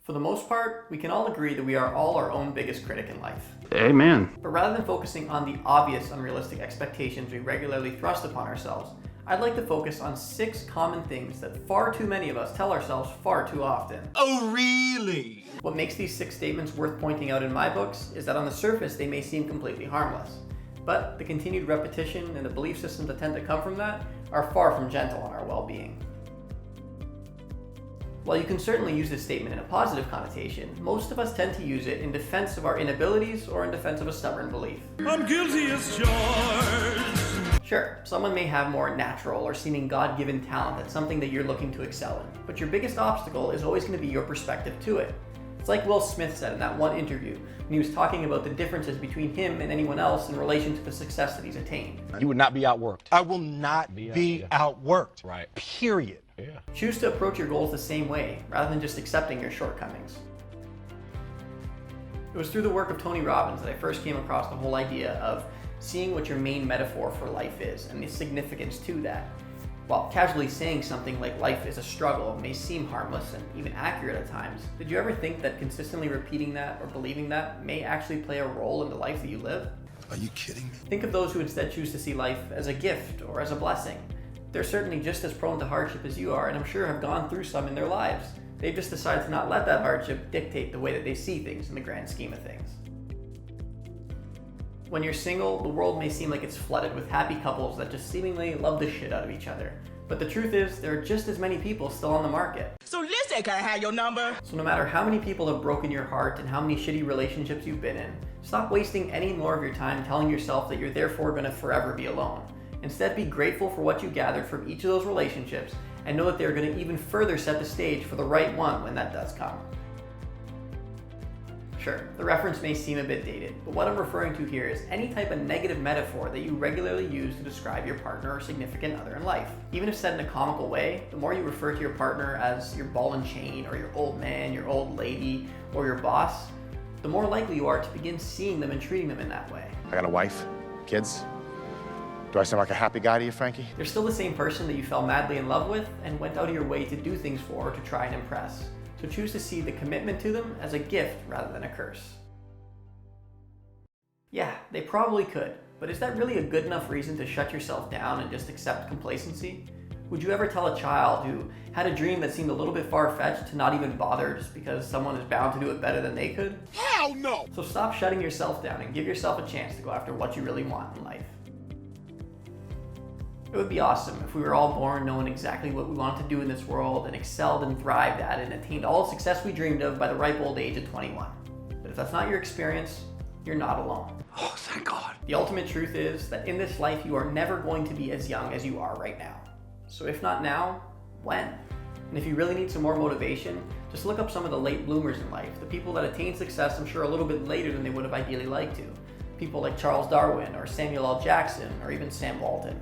For the most part, we can all agree that we are all our own biggest critic in life. Amen. But rather than focusing on the obvious unrealistic expectations we regularly thrust upon ourselves, I'd like to focus on 6 common things that far too many of us tell ourselves far too often. Oh, really? What makes these 6 statements worth pointing out in my books is that on the surface they may seem completely harmless, but the continued repetition and the belief systems that tend to come from that are far from gentle on our well-being. While you can certainly use this statement in a positive connotation, most of us tend to use it in defense of our inabilities or in defense of a stubborn belief. I'm guilty as charged. Sure, someone may have more natural or seeming God-given talent at something that you're looking to excel in, but your biggest obstacle is always going to be your perspective to it. It's like Will Smith said in that one interview when he was talking about the differences between him and anyone else in relation to the success that he's attained. You would not be outworked. I will not be outworked. Right. Period. Yeah. Choose to approach your goals the same way, rather than just accepting your shortcomings. It was through the work of Tony Robbins that I first came across the whole idea of seeing what your main metaphor for life is and the significance to that. While casually saying something like life is a struggle may seem harmless and even accurate at times, did you ever think that consistently repeating that or believing that may actually play a role in the life that you live? Are you kidding me? Think of those who instead choose to see life as a gift or as a blessing. They're certainly just as prone to hardship as you are, and I'm sure have gone through some in their lives. They've just decided to not let that hardship dictate the way that they see things in the grand scheme of things. When you're single, the world may seem like it's flooded with happy couples that just seemingly love the shit out of each other. But the truth is, there are just as many people still on the market. So listen, can I have your number? So no matter how many people have broken your heart and how many shitty relationships you've been in, stop wasting any more of your time telling yourself that you're therefore going to forever be alone. Instead, be grateful for what you gathered from each of those relationships and know that they're going to even further set the stage for the right one when that does come. Sure, the reference may seem a bit dated, but what I'm referring to here is any type of negative metaphor that you regularly use to describe your partner or significant other in life. Even if said in a comical way, the more you refer to your partner as your ball and chain, or your old man, your old lady, or your boss, the more likely you are to begin seeing them and treating them in that way. I got a wife, kids. Do I sound like a happy guy to you, Frankie? They're still the same person that you fell madly in love with and went out of your way to do things for to try and impress. So choose to see the commitment to them as a gift rather than a curse. Yeah, they probably could, but is that really a good enough reason to shut yourself down and just accept complacency? Would you ever tell a child who had a dream that seemed a little bit far-fetched to not even bother just because someone is bound to do it better than they could? Hell no! So stop shutting yourself down and give yourself a chance to go after what you really want in life. It would be awesome if we were all born knowing exactly what we wanted to do in this world and excelled and thrived at and attained all the success we dreamed of by the ripe old age of 21. But if that's not your experience, you're not alone. Oh, thank God. The ultimate truth is that in this life you are never going to be as young as you are right now. So if not now, when? And if you really need some more motivation, just look up some of the late bloomers in life, the people that attained success I'm sure a little bit later than they would have ideally liked to. People like Charles Darwin or Samuel L. Jackson or even Sam Walton.